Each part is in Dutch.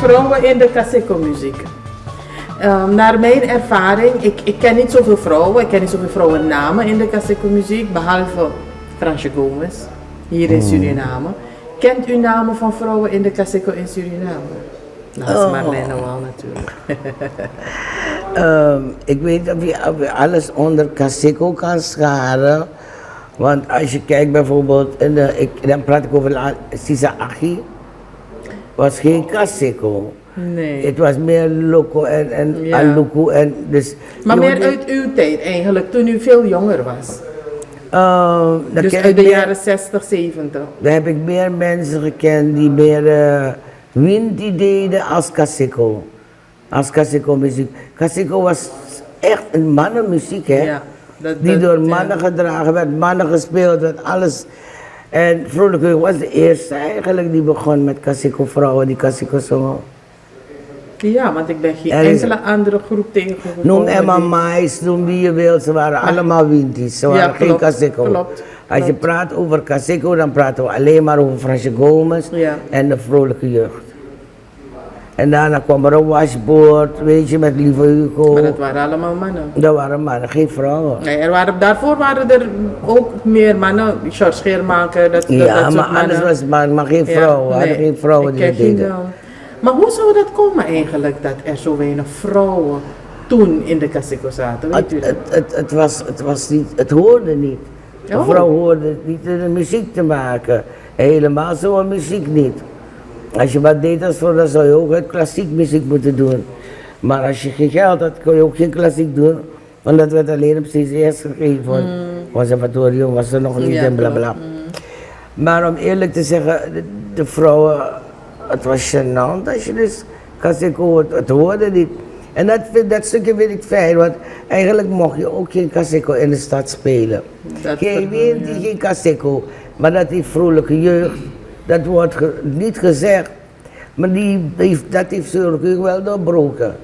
vrouwen in de Caseco-muziek. Naar mijn ervaring, ik ken niet zoveel vrouwen, ik ken niet zoveel vrouwennamen in de Caseco-muziek, behalve Fransje Gomez, hier in Suriname. Kent u namen van vrouwen in de Caseco in Suriname? Nou, dat is Marlene Noël natuurlijk. Ik weet of je alles onder Caseco kan scharen. Want als je kijkt bijvoorbeeld, dan praat ik over Sisa Achi, was geen Caseco. Nee. Het was meer Loco en Ja. Aluku. En dus, Maar meer uit uw tijd eigenlijk, toen u veel jonger was. dan Dus ken uit ik de meer- jaren 60, 70. Dan heb ik meer mensen gekend die meer Winti deden als Caseco. Als Caseco muziek. Caseco was echt een mannenmuziek, hè? Ja, die door mannen gedragen werd, mannen gespeeld werd, alles. En Vrolijke Jeugd was de eerste eigenlijk die begon met Caseco vrouwen die Caseco zongen. Ja, want ik ben geen Er is- enkele andere groep tegengekomen. Noem Emma die- Mais, noem wie je wilt, ze waren allemaal Winties, ze waren geen klopt, Caseco. klopt, Als je klopt. praat over Caseco, dan praten we alleen maar over Fransje Gomez Ja. en de Vrolijke Jeugd. En daarna kwam er een washboard, weet je, met Lieve Hugo. Maar dat waren allemaal mannen. Dat waren mannen, geen vrouwen. Nee, daarvoor waren er ook meer mannen, George Scheermaker, dat Ja, soort maar mannen. alles was maar geen Ja, vrouwen. We hadden nee, geen vrouwen ik die dat ken geen deden. naam. Maar hoe zou dat komen eigenlijk, dat er zo weinig vrouwen toen in de Caseco zaten? Weet u dat? Het was niet, het hoorde niet. Een Oh. vrouw hoorde niet de muziek te maken. Helemaal zo'n muziek niet. Als je wat deed als vrouw, dan zou je ook het klassiek muziek moeten doen. Maar als je geen geld had, kon je ook geen klassiek doen. Want dat werd alleen op CCS gegeven. Conservatorium was er nog niet Ja, en bla bla. Maar om eerlijk te zeggen, de vrouwen, het was gênant als je dus Caseco, het hoorde niet. En dat stukje vind ik fijn, want eigenlijk mocht je ook geen Caseco in de stad spelen. Dat Geen verhaal, wind, geen Caseco, maar dat die vrolijke jeugd, dat wordt niet gezegd, maar dat heeft Vrolijke Jeugd wel doorbroken.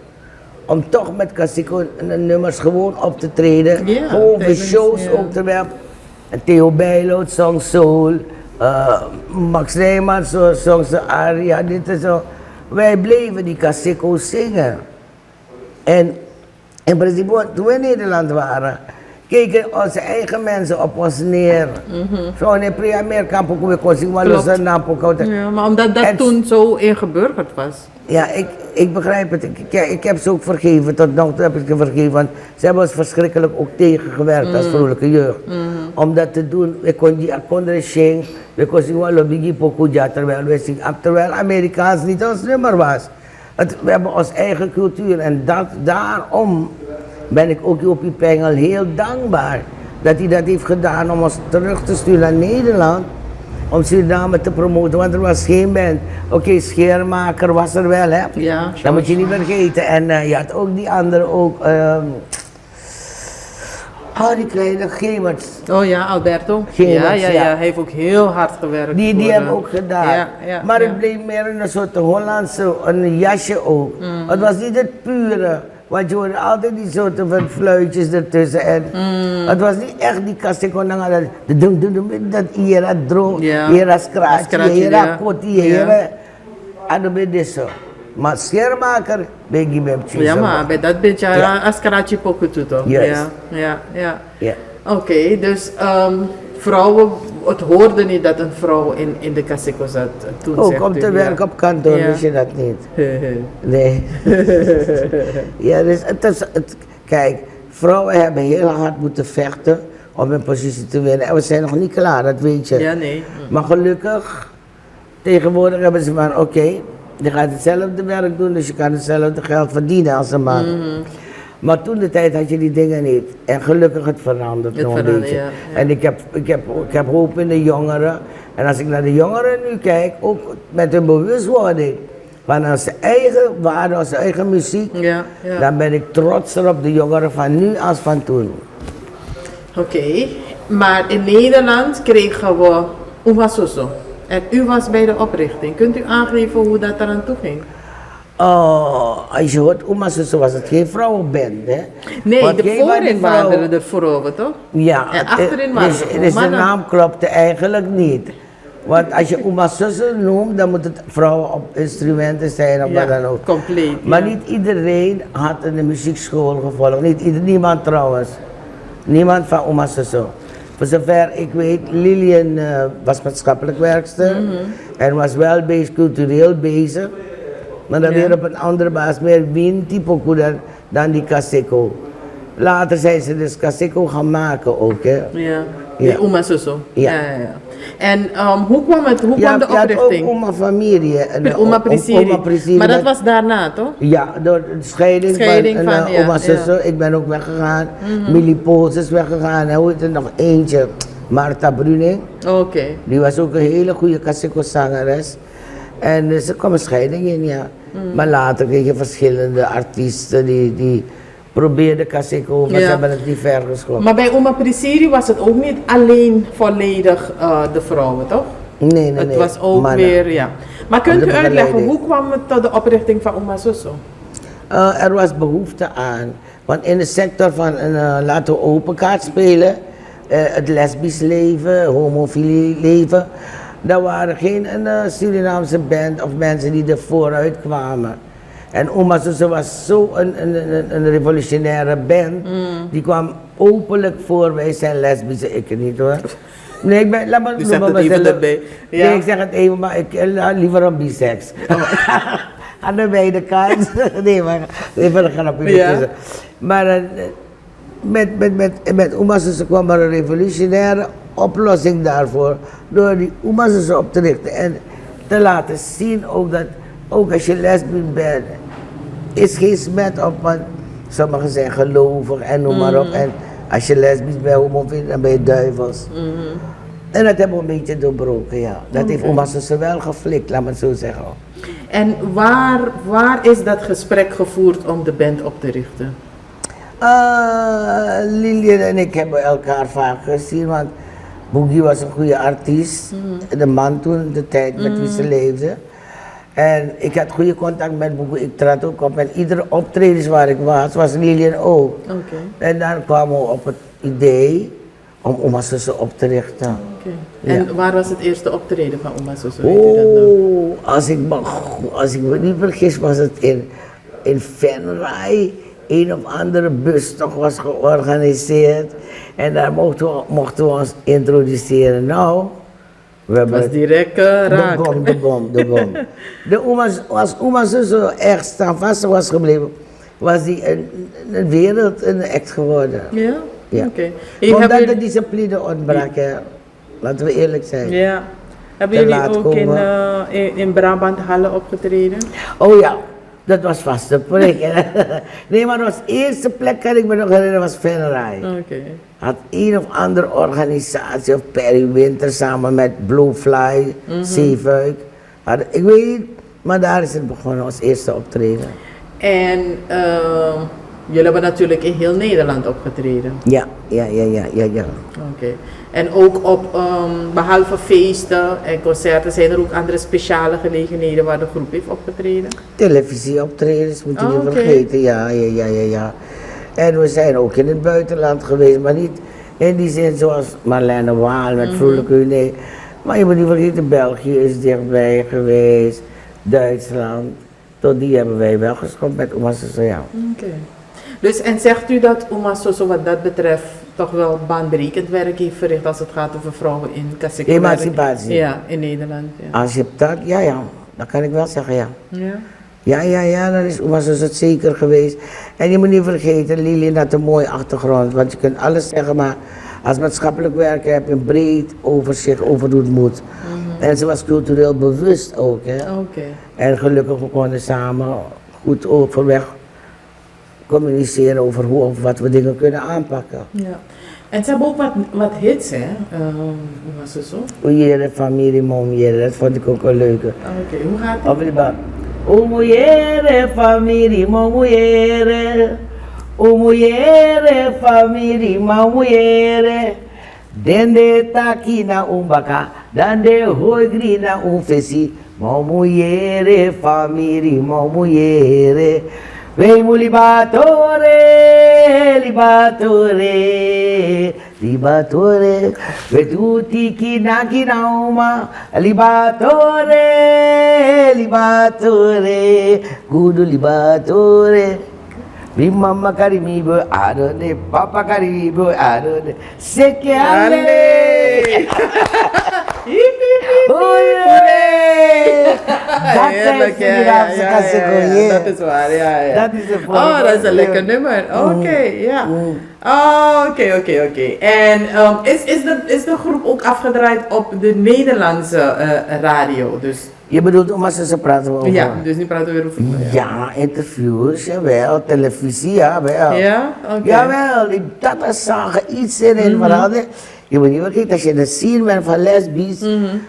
Om toch met Caseco nummers gewoon op te treden, Ja, gewoon voor tijdens, shows ja. ook te werpen. En Theo Bijloot zong soul, Max Nijman zong ze aria, dit en zo. Wij bleven die Caseco's zingen. En in principe, toen we in Nederland waren, keken onze eigen mensen op ons neer. Zo in Priamer kamp ook weer kon zien, maar Klopt. ze naam Ja, maar omdat dat En- toen zo ingeburgerd was. Ja, ik begrijp het. Ik heb ze ook vergeven, tot nog toe heb ik ze vergeven. Want ze hebben ons verschrikkelijk ook tegengewerkt als Vrolijke Jeugd. Om dat te doen, we konden die akkoorden zingen, we konden zien wat Lobigi Pokuja, terwijl Amerikaans niet ons nummer was. We hebben onze eigen cultuur en daarom ben ik ook Jopie Pengel heel dankbaar dat hij dat heeft gedaan om ons terug te sturen naar Nederland. Om Suriname te promoten, want er was geen band. Oké, Scheermaker was er wel, hè? Ja, Dat moet je niet vergeten. En je had ook die andere ook. Die kleine Gemert. Oh ja, Alberto. Geerts, Ja, ja. hij heeft ook heel hard gewerkt. Die voor, hebben ook gedaan. Ja, maar ja. het bleef meer een soort Hollandse, een jasje ook. Het was niet het pure. Want je hoorde altijd die soorten van fluitjes ertussen. En het was niet echt die Caseco, dat hier droog, Ja. hier scratch, Scratch, hier ja. kotie, Ja. hier. En dan ben je zo. Maar Scheermaker, ben je met Ja, maar bij dat beetje Ja. Ascarachi Pokutu toch? Juist. Ja. Ja. Oké, dus vrouwen, het hoorde niet dat een vrouw in de Caseco zat toen, Ook zegt om u, te ja. werken op kantoor, Ja. wist je dat niet. Nee. Ja, dus kijk, vrouwen hebben heel hard moeten vechten om een positie te winnen. En we zijn nog niet klaar, dat weet je. Ja, nee. Maar gelukkig, tegenwoordig hebben ze van oké, je gaat hetzelfde werk doen, dus je kan hetzelfde geld verdienen als een man. Maar toen de tijd had je die dingen niet. En gelukkig het verandert Het nog een verandert, beetje. ja, ja. En ik heb hoop in de jongeren. En als ik naar de jongeren nu kijk, ook met hun bewustwording van onze eigen waarde, onze eigen muziek, Ja. dan ben ik trotser op de jongeren van nu als van toen. Oké, maar in Nederland kregen we Umasoso. En u was bij de oprichting. Kunt u aangeven hoe dat eraan toe ging? Als je hoort, Oemazussen was het geen vrouwenband, hè? Nee, Want de geen van die voorin vrouwen- waren er voorover, toch? Ja, En achterin waren dus er de mannen. naam klopte eigenlijk niet. Want als je Uma zussen noemt, dan moet het vrouwen op instrumenten zijn of wat dan ook. compleet. Maar ja. niet iedereen had een muziekschool gevolgd. Niemand trouwens. Niemand van Uma zussen. Voor zover ik weet, Lilian was maatschappelijk werkster en was wel bezig, cultureel bezig. Maar dan weer op een andere basis, meer wien-type dan die Kaseko. Later zijn ze dus Kaseko gaan maken ook, hè. Ja, Ja. die Uma Suso. Ja. En hoe kwam de Je had ook oprichting? Uma familie. Met Uma Prisiri. Maar dat was daarna, toch? Ja, door de scheiding van ja, Oma Suso. ja. Ik ben ook weggegaan. Millie Pools is weggegaan. En hoe heet er nog eentje? Marta Bruning. Oké. Die was ook een hele goede Kaseko-zangeres. En ze kwam een scheiding in, ja. Maar later kreeg je verschillende artiesten die probeerden Kaseko, maar ze Ja. hebben het niet ver geschopt. Maar bij Uma Prisiri was het ook niet alleen volledig de vrouwen, toch? Nee. Het was ook mannen. weer, ja. Maar kunt Onder u uitleggen, begeleiding. hoe kwam het tot de oprichting van Uma Suso? Er was behoefte aan. Want in de sector van laten we open kaart spelen, het lesbisch leven, homofilie leven, daar waren geen Surinaamse band of mensen die er vooruit kwamen. En Uma Suso was zo een revolutionaire band, die kwam openlijk voor, wij zijn lesbische, ik niet hoor. Nee, laat me U zegt het maar even zeggen. erbij. Nee, Ja. ik zeg het even, maar ik liever een bisex. Aan de beide kanten. Nee, maar even een grapje Ja. tussen. Maar met Uma Suso kwam er een revolutionaire oplossing daarvoor. Door die Uma Suso op te richten en te laten zien ook dat, ook als je lesbisch bent, is geen smet op, want sommigen zijn gelovig en noem maar op. En als je lesbisch bent, homofiel, dan ben je duivels. En dat hebben we een beetje doorbroken, ja. Dat heeft Uma Suso wel geflikt, laat me het zo zeggen. En waar is dat gesprek gevoerd om de band op te richten? Lilian en ik hebben elkaar vaak gezien, want Boogie was een goede artiest. De man toen, de tijd met wie ze leefde. En ik had goede contact met Boogie, ik trad ook op. En iedere optreden waar ik was Lilian ook. Oké. En dan kwamen we op het idee om Uma Suso op te richten. Oké. En waar was het eerste optreden van Uma Suso? Weet u dat nog? Oh, als ik me niet vergis was het in Venray. Een of andere bustocht was georganiseerd. En daar mochten we ons introduceren. Nou, we hebben Was direct raak. de bom. Als Uma Suso echt standvastig was gebleven, was die een wereld, een act geworden. Ja? Ja. Oké. Omdat de discipline ontbrak, hè. Laten we eerlijk zijn. Ja. Hebben Te jullie laat ook komen. in Brabant Hallen opgetreden? Oh ja, dat was vast de prik. Hè. Nee, maar de eerste plek kan ik me nog herinneren was Venray. Oké. Had een of andere organisatie of Perry Winter samen met Bluefly, Zeefuik. Ik weet niet, maar daar is het begonnen als eerste optreden. En jullie hebben natuurlijk in heel Nederland opgetreden. Ja. Oké. En ook op, behalve feesten en concerten, zijn er ook andere speciale gelegenheden waar de groep heeft opgetreden? Televisieoptredens moet je Oh, niet oké. vergeten, ja. En we zijn ook in het buitenland geweest, maar niet in die zin zoals Marlene Waal met Vrolijke nee. Maar je moet niet vergeten, België is dichtbij geweest, Duitsland. Tot die hebben wij wel geschopt met Uma Suso, ja. Oké. Dus en zegt u dat Uma Suso wat dat betreft toch wel baanbrekend werk heeft verricht als het gaat over vrouwen in Kaseko? Emancipatie. Ja, in Nederland. Ja. Als je dat, ja, dat kan ik wel zeggen, ja. Ja. Ja, dan is Uma Suso het zeker geweest. En je moet niet vergeten, Lilian had een mooie achtergrond, want je kunt alles zeggen, maar als maatschappelijk werker heb je een breed overzicht over hoe het moet. En ze was cultureel bewust ook, hè. Oké. En gelukkig we konden samen goed overweg communiceren over hoe of wat we dingen kunnen aanpakken. Ja. En ze hebben ook wat hits, hè? Uma Suso? Oeiere, familie, momiere, dat vond ik ook een leuke. Oké, hoe gaat het? Of die bak. Oeiere, familie, momiere. Oeiere, familie, momiere. Dende taki na umbaka, dande hoigri na umfesi. Momiere, familie, momiere. Vem libatore, Libatore, vetuti kinakinauma, libatore, libatore, kudu libatore. Mi mamma carimibo, arone, papa carimibo, arone, sechiale. Dat is waar, ja. Dat is een Oh, dat is een lekker nummer. Oké, ja. Oké. En is de groep ook afgedraaid op de Nederlandse radio? Dus, Je bedoelt om als ze praten over? ja, dus nu praten we weer over... Ja, interviews, jawel, televisie, jawel. Ja? Oké. Jawel, dat zagen iets in veranderen. Je moet niet vergeten, als je de scene bent van lesbisch,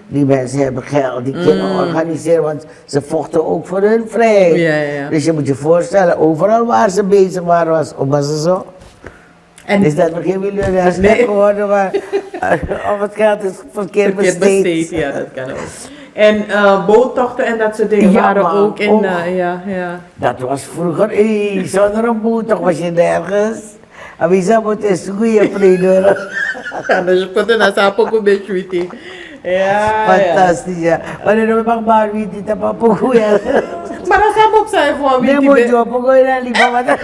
die mensen hebben geld, die kunnen organiseren, want ze vochten ook voor hun vrijheid. Ja. Dus je moet je voorstellen, overal waar ze bezig waren, was ze zo. En Is dat nog geen miljonair geworden, maar of het geld is verkeerd besteed. Ja, dat kan ook. En boottochten en dat soort dingen Ja, waren man, ook in... ook. ja. Dat was vroeger, zonder een boot toch was je nergens. En wie zou moeten is goede vrienden. Ja, dus je kunt naar Sapoko een beetje weten. Ja. Fantastisch, ja. Maar dan mag maar wie dit op een goeie. Maar dat zou ook zijn gewoon Nee, moet je op een goeie naar liever wat.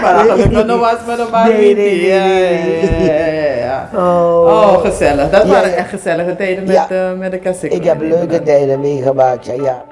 Maar dan gebeurt nog wat met een paar Nee. Ja. Oh, gezellig. Dat waren echt gezellige tijden met de kasseien. ik heb leuke tijden meegemaakt, ja.